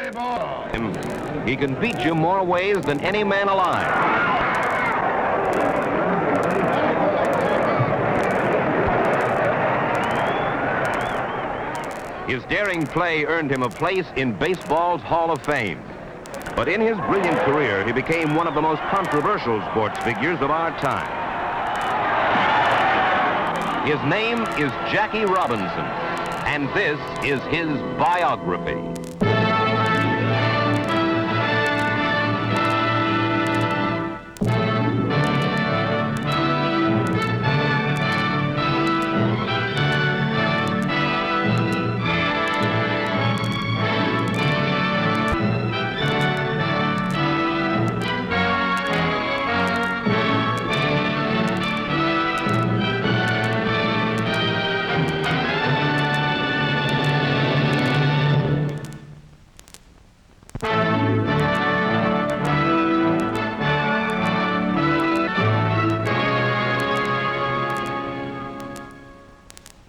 Play ball. He can beat you more ways than any man alive. His daring play earned him a place in baseball's Hall of Fame. But in his brilliant career, he became one of the most controversial sports figures of our time. His name is Jackie Robinson, and this is his biography.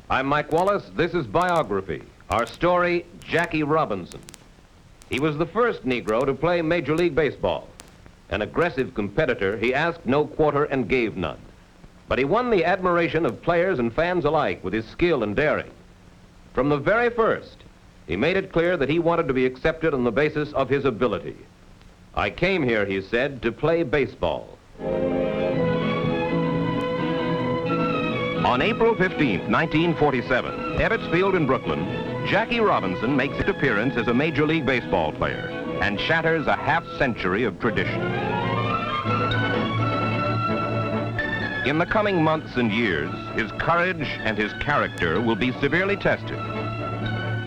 I'm Mike Wallace. This is Biography. Our story, Jackie Robinson. He was the first Negro to play Major League Baseball. An aggressive competitor, he asked no quarter and gave none. But he won the admiration of players and fans alike with his skill and daring. From the very first, he made it clear that he wanted to be accepted on the basis of his ability. I came here, he said, to play baseball. On April 15, 1947, Ebbets Field in Brooklyn, Jackie Robinson makes his appearance as a Major League Baseball player and shatters a half-century of tradition. In the coming months and years, his courage and his character will be severely tested.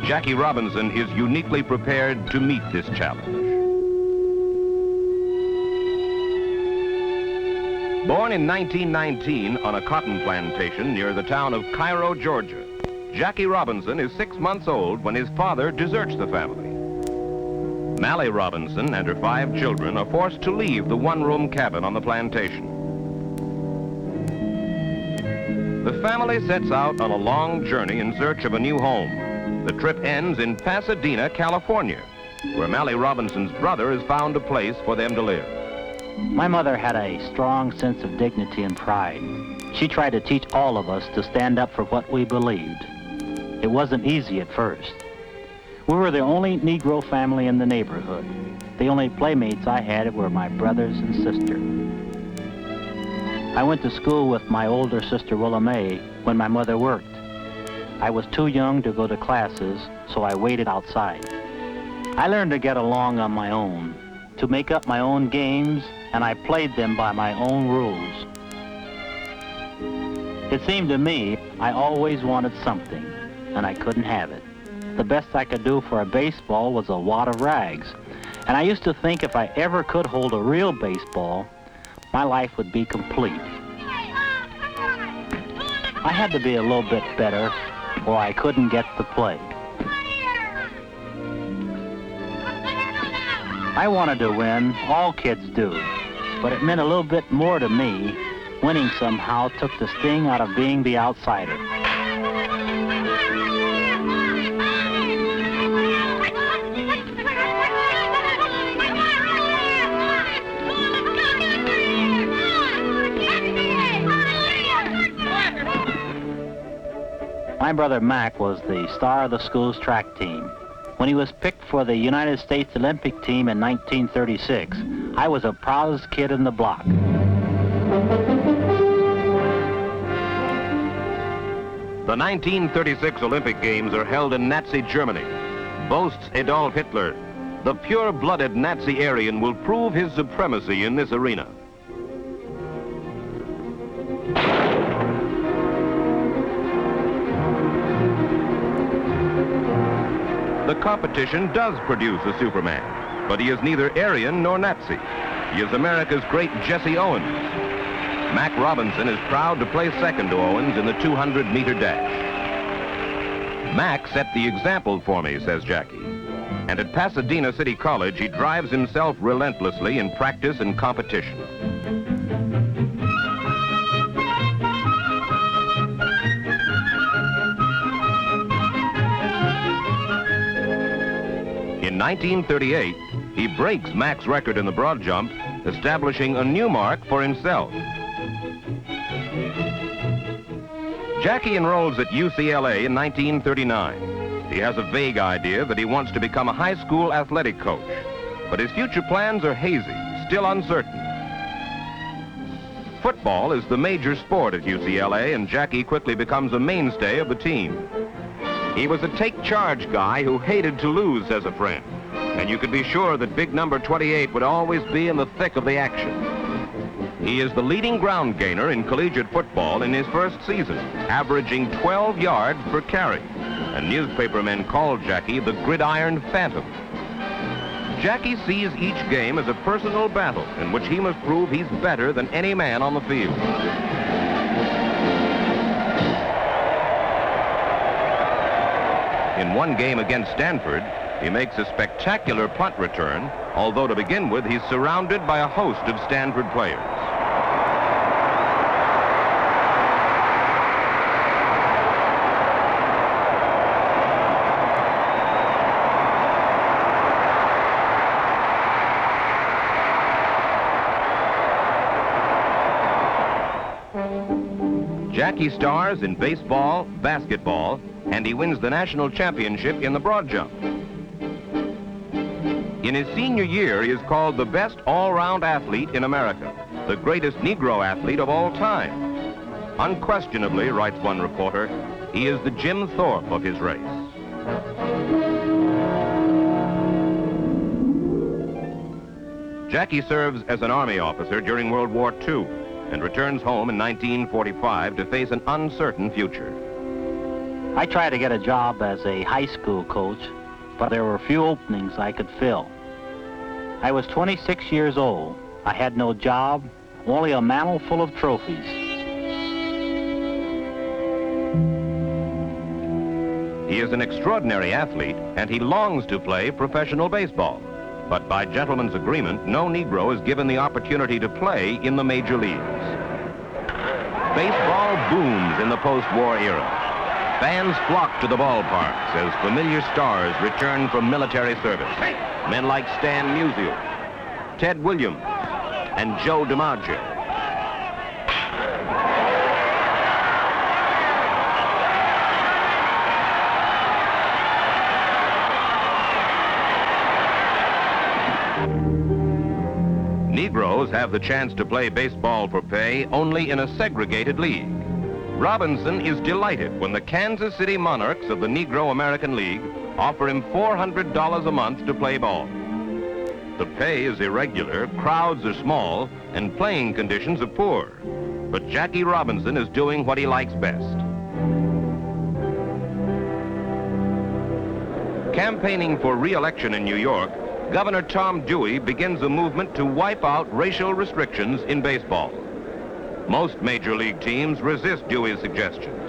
Jackie Robinson is uniquely prepared to meet this challenge. Born in 1919 on a cotton plantation near the town of Cairo, Georgia, Jackie Robinson is 6 months old when his father deserts the family. Mallie Robinson and her 5 children are forced to leave the one-room cabin on the plantation. The family sets out on a long journey in search of a new home. The trip ends in Pasadena, California, where Mallie Robinson's brother has found a place for them to live. My mother had a strong sense of dignity and pride. She tried to teach all of us to stand up for what we believed. It wasn't easy at first. We were the only Negro family in the neighborhood. The only playmates I had were my brothers and sister. I went to school with my older sister Willa Mae when my mother worked. I was too young to go to classes, so I waited outside. I learned to get along on my own, to make up my own games, and I played them by my own rules. It seemed to me I always wanted something, and I couldn't have it. The best I could do for a baseball was a wad of rags, and I used to think if I ever could hold a real baseball, my life would be complete. I had to be a little bit better, or I couldn't get to play. I wanted to win, all kids do, but it meant a little bit more to me. Winning somehow took the sting out of being the outsider. My brother Mac was the star of the school's track team. When he was picked for the United States Olympic team in 1936, I was the proudest kid in the block. The 1936 Olympic Games are held in Nazi Germany. Boasts Adolf Hitler. The pure-blooded Nazi Aryan will prove his supremacy in this arena. The competition does produce a Superman, but he is neither Aryan nor Nazi. He is America's great Jesse Owens. Mac Robinson is proud to play second to Owens in the 200-meter dash. Mac set the example for me, says Jackie. And at Pasadena City College, he drives himself relentlessly in practice and competition. In 1938, he breaks Mac's record in the broad jump, establishing a new mark for himself. Jackie enrolls at UCLA in 1939. He has a vague idea that he wants to become a high school athletic coach, but his future plans are hazy, still uncertain. Football is the major sport at UCLA, and Jackie quickly becomes a mainstay of the team. He was a take-charge guy who hated to lose as a friend, and you could be sure that big number 28 would always be in the thick of the action. He is the leading ground gainer in collegiate football in his first season, averaging 12 yards per carry, and newspapermen called Jackie the Gridiron Phantom. Jackie sees each game as a personal battle in which he must prove he's better than any man on the field. In one game against Stanford, he makes a spectacular punt return, although to begin with, he's surrounded by a host of Stanford players. Jackie stars in baseball, basketball, and he wins the national championship in the broad jump. In his senior year, he is called the best all-round athlete in America, the greatest Negro athlete of all time. Unquestionably, writes one reporter, he is the Jim Thorpe of his race. Jackie serves as an Army officer during World War II and returns home in 1945 to face an uncertain future. I tried to get a job as a high school coach, but there were few openings I could fill. I was 26 years old. I had no job, only a mantle full of trophies. He is an extraordinary athlete, and he longs to play professional baseball. But by gentlemen's agreement, no Negro is given the opportunity to play in the major leagues. Baseball booms in the post-war era. Fans flock to the ballparks as familiar stars return from military service. Men like Stan Musial, Ted Williams, and Joe DiMaggio. Negroes have the chance to play baseball for pay only in a segregated league. Robinson is delighted when the Kansas City Monarchs of the Negro American League offer him $400 a month to play ball. The pay is irregular, crowds are small, and playing conditions are poor. But Jackie Robinson is doing what he likes best. Campaigning for re-election in New York, Governor Tom Dewey begins a movement to wipe out racial restrictions in baseball. Most major league teams resist Dewey's suggestions.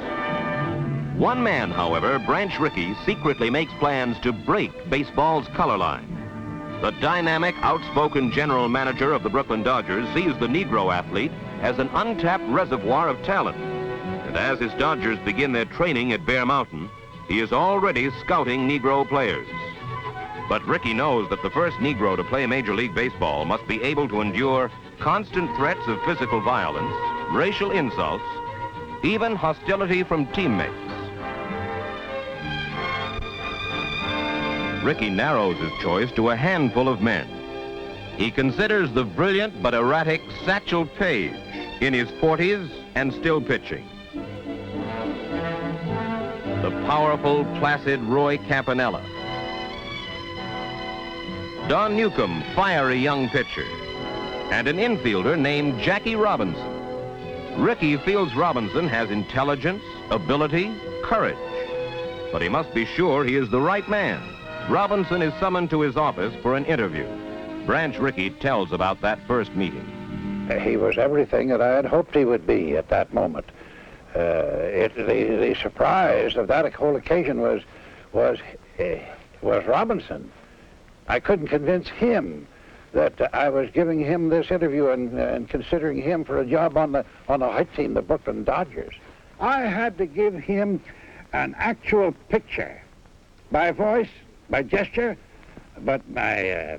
One man, however, Branch Rickey, secretly makes plans to break baseball's color line. The dynamic, outspoken general manager of the Brooklyn Dodgers sees the Negro athlete as an untapped reservoir of talent. And as his Dodgers begin their training at Bear Mountain, he is already scouting Negro players. But Rickey knows that the first Negro to play Major League Baseball must be able to endure constant threats of physical violence, racial insults, even hostility from teammates. Rickey narrows his choice to a handful of men. He considers the brilliant but erratic Satchel Paige, in his 40s and still pitching. The powerful, placid Roy Campanella. Don Newcomb, fiery young pitcher, and an infielder named Jackie Robinson. Rickey feels Robinson has intelligence, ability, courage, but he must be sure he is the right man. Robinson is summoned to his office for an interview. Branch Rickey tells about that first meeting. He was everything that I had hoped he would be at that moment. The surprise of that whole occasion was Robinson. I couldn't convince him that I was giving him this interview and considering him for a job on the hit team, the Brooklyn Dodgers. I had to give him an actual picture, by voice, by gesture, but by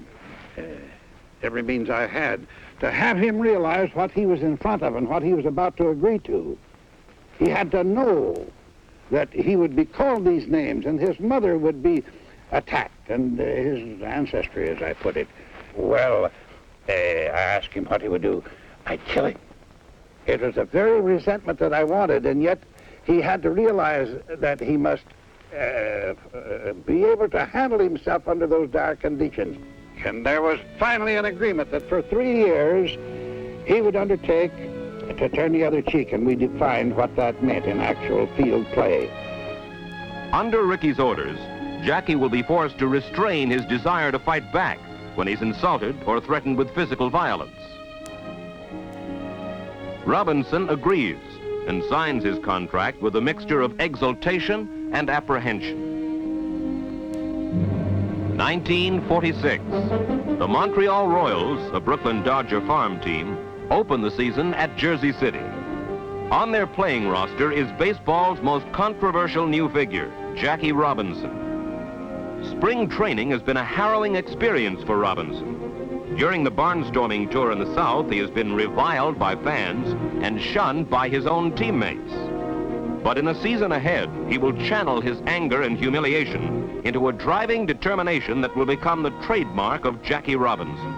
every means I had to have him realize what he was in front of and what he was about to agree to. He had to know that he would be called these names and his mother would be attacked and his ancestry, as I put it. Well, I asked him what he would do. I'd kill him. It was the very resentment that I wanted, and yet he had to realize that he must be able to handle himself under those dire conditions. And there was finally an agreement that for 3 years he would undertake to turn the other cheek, and we defined what that meant in actual field play. Under Ricky's orders, Jackie will be forced to restrain his desire to fight back when he's insulted or threatened with physical violence. Robinson agrees and signs his contract with a mixture of exultation and apprehension. 1946, the Montreal Royals, a Brooklyn Dodger farm team, open the season at Jersey City. On their playing roster is baseball's most controversial new figure, Jackie Robinson. Spring training has been a harrowing experience for Robinson. During the barnstorming tour in the South, he has been reviled by fans and shunned by his own teammates. But in the season ahead, he will channel his anger and humiliation into a driving determination that will become the trademark of Jackie Robinson.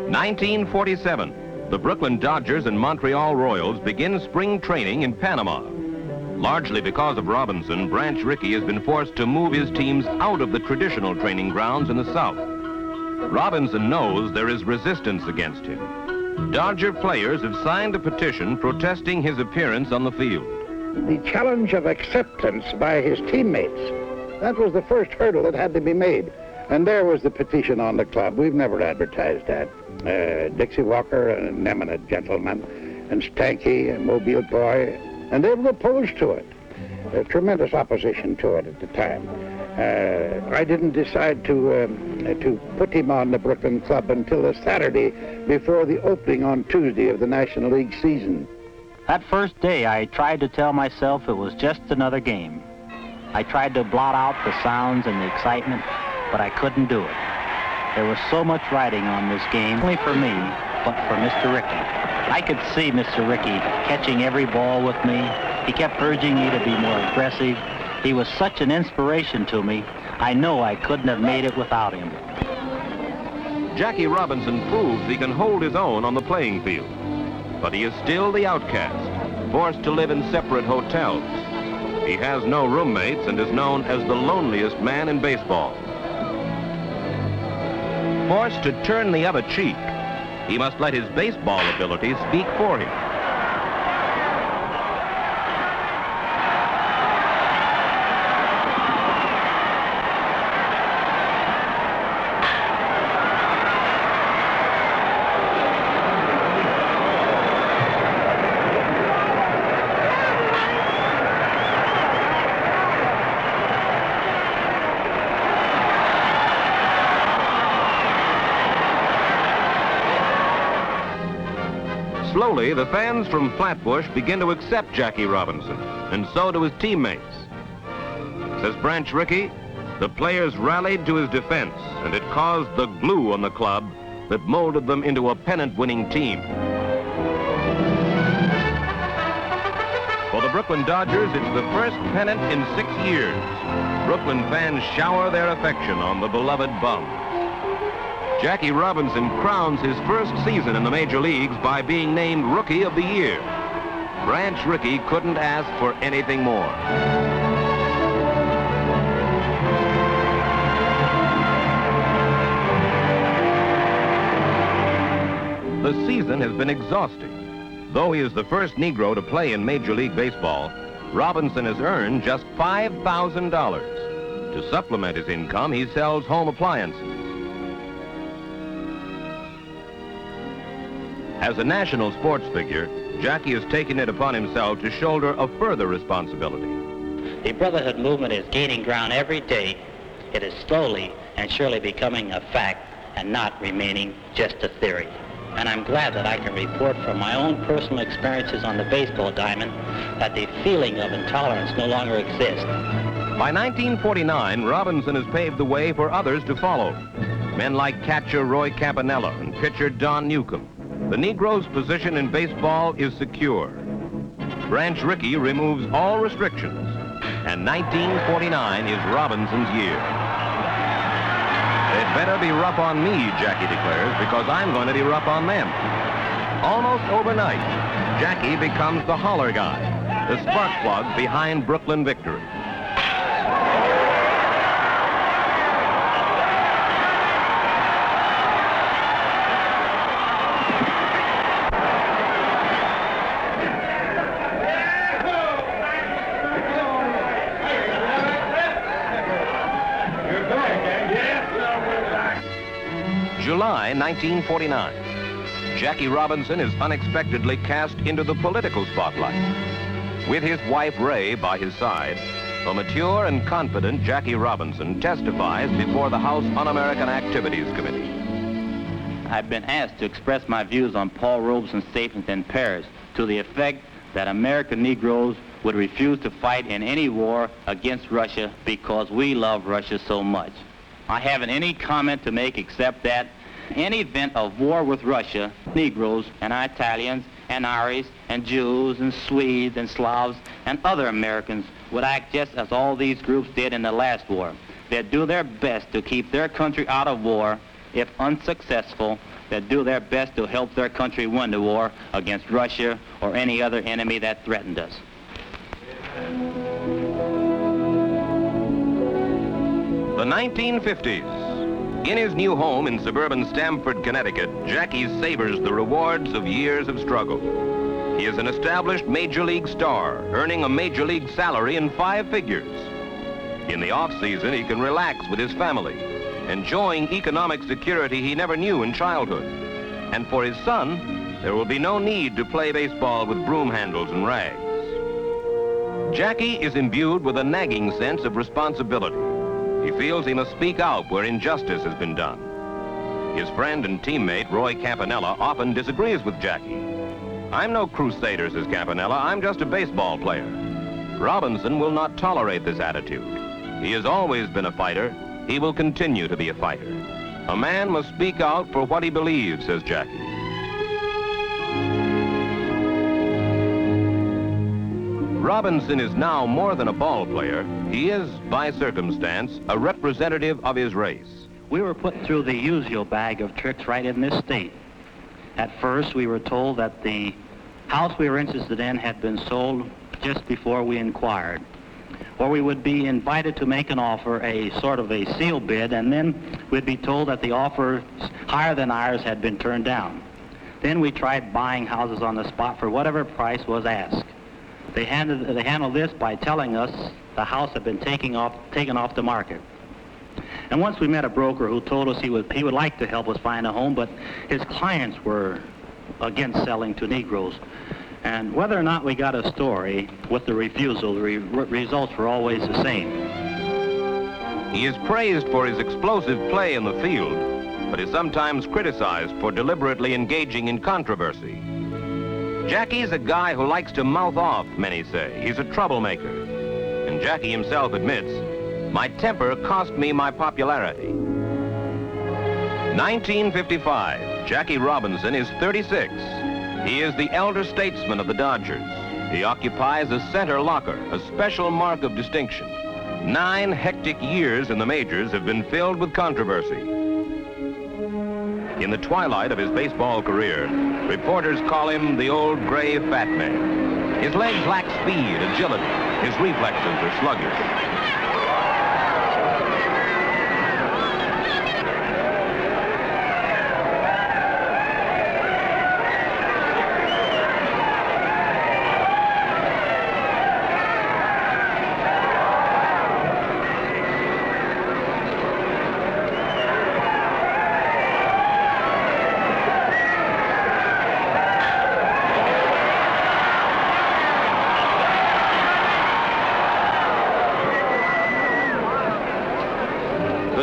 In 1947, the Brooklyn Dodgers and Montreal Royals begin spring training in Panama. Largely because of Robinson, Branch Rickey has been forced to move his teams out of the traditional training grounds in the South. Robinson knows there is resistance against him. Dodger players have signed a petition protesting his appearance on the field. The challenge of acceptance by his teammates, that was the first hurdle that had to be made. And there was the petition on the club. We've never advertised that. Dixie Walker, an eminent gentleman, and Stanky, a Mobile boy, and they were opposed to it. Tremendous opposition to it at the time. I didn't decide to put him on the Brooklyn club until the Saturday before the opening on Tuesday of the National League season. That first day, I tried to tell myself it was just another game. I tried to blot out the sounds and the excitement, but I couldn't do it. There was so much riding on this game, only for me, but for Mr. Rickey. I could see Mr. Rickey catching every ball with me. He kept urging me to be more aggressive. He was such an inspiration to me. I know I couldn't have made it without him. Jackie Robinson proves he can hold his own on the playing field. But he is still the outcast, forced to live in separate hotels. He has no roommates and is known as the loneliest man in baseball. Forced to turn the other cheek, he must let his baseball abilities speak for him. Slowly, the fans from Flatbush begin to accept Jackie Robinson, and so do his teammates. Says Branch Rickey, the players rallied to his defense, and it caused the glue on the club that molded them into a pennant-winning team. For the Brooklyn Dodgers, it's the first pennant in 6 years. Brooklyn fans shower their affection on the beloved bum. Jackie Robinson crowns his first season in the major leagues by being named Rookie of the Year. Branch Rickey couldn't ask for anything more. The season has been exhausting. Though he is the first Negro to play in Major League Baseball, Robinson has earned just $5,000. To supplement his income, he sells home appliances. As a national sports figure, Jackie has taken it upon himself to shoulder a further responsibility. The brotherhood movement is gaining ground every day. It is slowly and surely becoming a fact and not remaining just a theory. And I'm glad that I can report from my own personal experiences on the baseball diamond that the feeling of intolerance no longer exists. By 1949, Robinson has paved the way for others to follow. Men like catcher Roy Campanella and pitcher Don Newcomb. The Negro's position in baseball is secure. Branch Rickey removes all restrictions, and 1949 is Robinson's year. They'd better be rough on me, Jackie declares, because I'm going to be rough on them. Almost overnight, Jackie becomes the holler guy, the spark plug behind Brooklyn victory. July 1949. Jackie Robinson is unexpectedly cast into the political spotlight. With his wife Ray by his side, the mature and confident Jackie Robinson testifies before the House Un-American Activities Committee. I've been asked to express my views on Paul Robeson's statement in Paris to the effect that American Negroes would refuse to fight in any war against Russia because we love Russia so much. I haven't any comment to make except that in event of war with Russia, Negroes and Italians and Irish and Jews and Swedes and Slavs and other Americans would act just as all these groups did in the last war. They'd do their best to keep their country out of war. If unsuccessful, they'd do their best to help their country win the war against Russia or any other enemy that threatened us. The 1950s. In his new home in suburban Stamford, Connecticut, Jackie savors the rewards of years of struggle. He is an established major league star, earning a major league salary in 5 figures. In the off-season, he can relax with his family, enjoying economic security he never knew in childhood. And for his son, there will be no need to play baseball with broom handles and rags. Jackie is imbued with a nagging sense of responsibility. He feels he must speak out where injustice has been done. His friend and teammate, Roy Campanella, often disagrees with Jackie. "I'm no crusader," says Campanella. "I'm just a baseball player." Robinson will not tolerate this attitude. He has always been a fighter. He will continue to be a fighter. A man must speak out for what he believes, says Jackie. Robinson is now more than a ball player. He is, by circumstance, a representative of his race. We were put through the usual bag of tricks right in this state. At first, we were told that the house we were interested in had been sold just before we inquired. Or we would be invited to make an offer, a sort of a seal bid, and then we'd be told that the offers higher than ours had been turned down. Then we tried buying houses on the spot for whatever price was asked. They handled this by telling us the house had been taken off the market. And once we met a broker who told us he would like to help us find a home, but his clients were against selling to Negroes. And whether or not we got a story with the refusal, the results were always the same. He is praised for his explosive play in the field, but is sometimes criticized for deliberately engaging in controversy. Jackie's a guy who likes to mouth off, many say. He's a troublemaker. And Jackie himself admits, "My temper cost me my popularity." 1955, Jackie Robinson is 36. He is the elder statesman of the Dodgers. He occupies a center locker, a special mark of distinction. 9 hectic years in the majors have been filled with controversy. In the twilight of his baseball career, reporters call him the old gray fat man. His legs lack speed, agility. His reflexes are sluggish.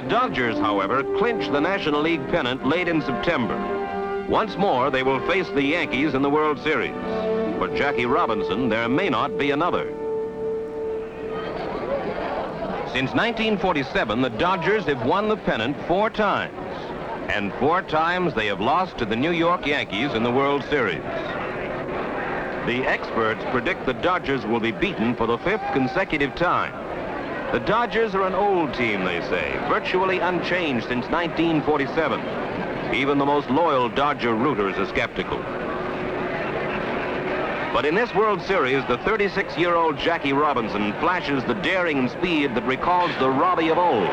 Dodgers, however, clinch the National League pennant late in September. Once more, they will face the Yankees in the World Series. For Jackie Robinson, there may not be another. Since 1947, the Dodgers have won the pennant 4 times. And 4 times they have lost to the New York Yankees in the World Series. The experts predict the Dodgers will be beaten for the 5th consecutive time. The Dodgers are an old team, they say, virtually unchanged since 1947. Even the most loyal Dodger rooters are skeptical. But in this World Series, the 36-year-old Jackie Robinson flashes the daring and speed that recalls the Robbie of old.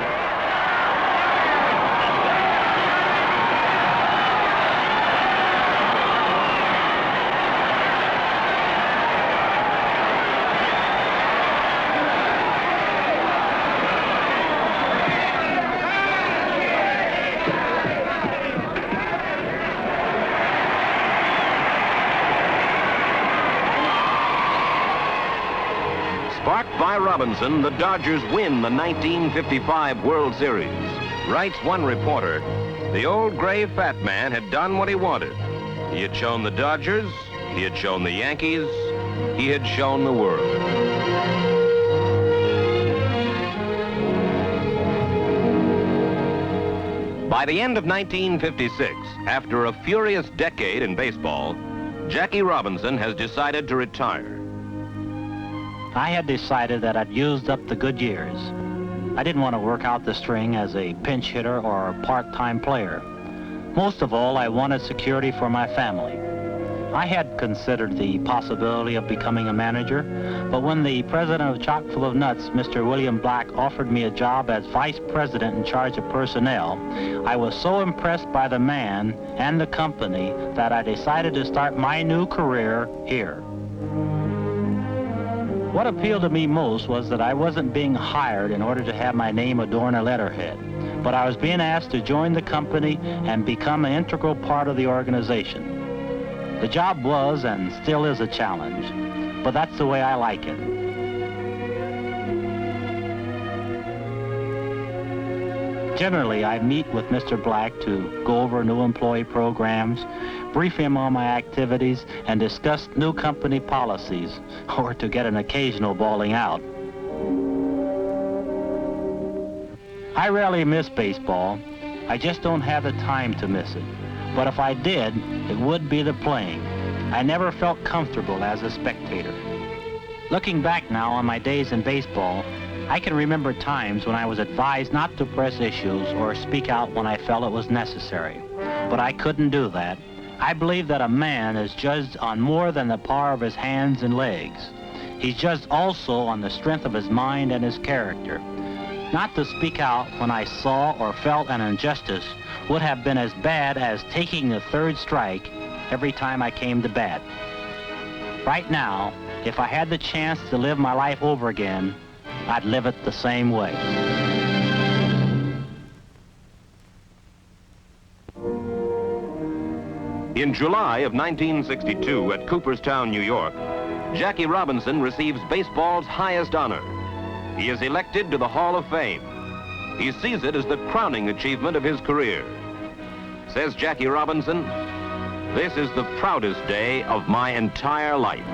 Sparked by Robinson, the Dodgers win the 1955 World Series. Writes one reporter, the old gray fat man had done what he wanted. He had shown the Dodgers, he had shown the Yankees, he had shown the world. By the end of 1956, after a furious decade in baseball, Jackie Robinson has decided to retire. I had decided that I'd used up the good years. I didn't want to work out the string as a pinch hitter or a part-time player. Most of all, I wanted security for my family. I had considered the possibility of becoming a manager, but when the president of Chock full of Nuts, Mr. William Black, offered me a job as vice president in charge of personnel, I was so impressed by the man and the company that I decided to start my new career here. What appealed to me most was that I wasn't being hired in order to have my name adorn a letterhead, but I was being asked to join the company and become an integral part of the organization. The job was and still is a challenge, but that's the way I like it. Generally, I meet with Mr. Black to go over new employee programs, brief him on my activities, and discuss new company policies, or to get an occasional bawling out. I rarely miss baseball. I just don't have the time to miss it. But if I did, it would be the playing. I never felt comfortable as a spectator. Looking back now on my days in baseball, I can remember times when I was advised not to press issues or speak out when I felt it was necessary. But I couldn't do that. I believe that a man is judged on more than the power of his hands and legs. He's judged also on the strength of his mind and his character. Not to speak out when I saw or felt an injustice would have been as bad as taking the third strike every time I came to bat. Right now, if I had the chance to live my life over again, I'd live it the same way. In July of 1962 at Cooperstown, New York, Jackie Robinson receives baseball's highest honor. He is elected to the Hall of Fame. He sees it as the crowning achievement of his career. Says Jackie Robinson, "This is the proudest day of my entire life."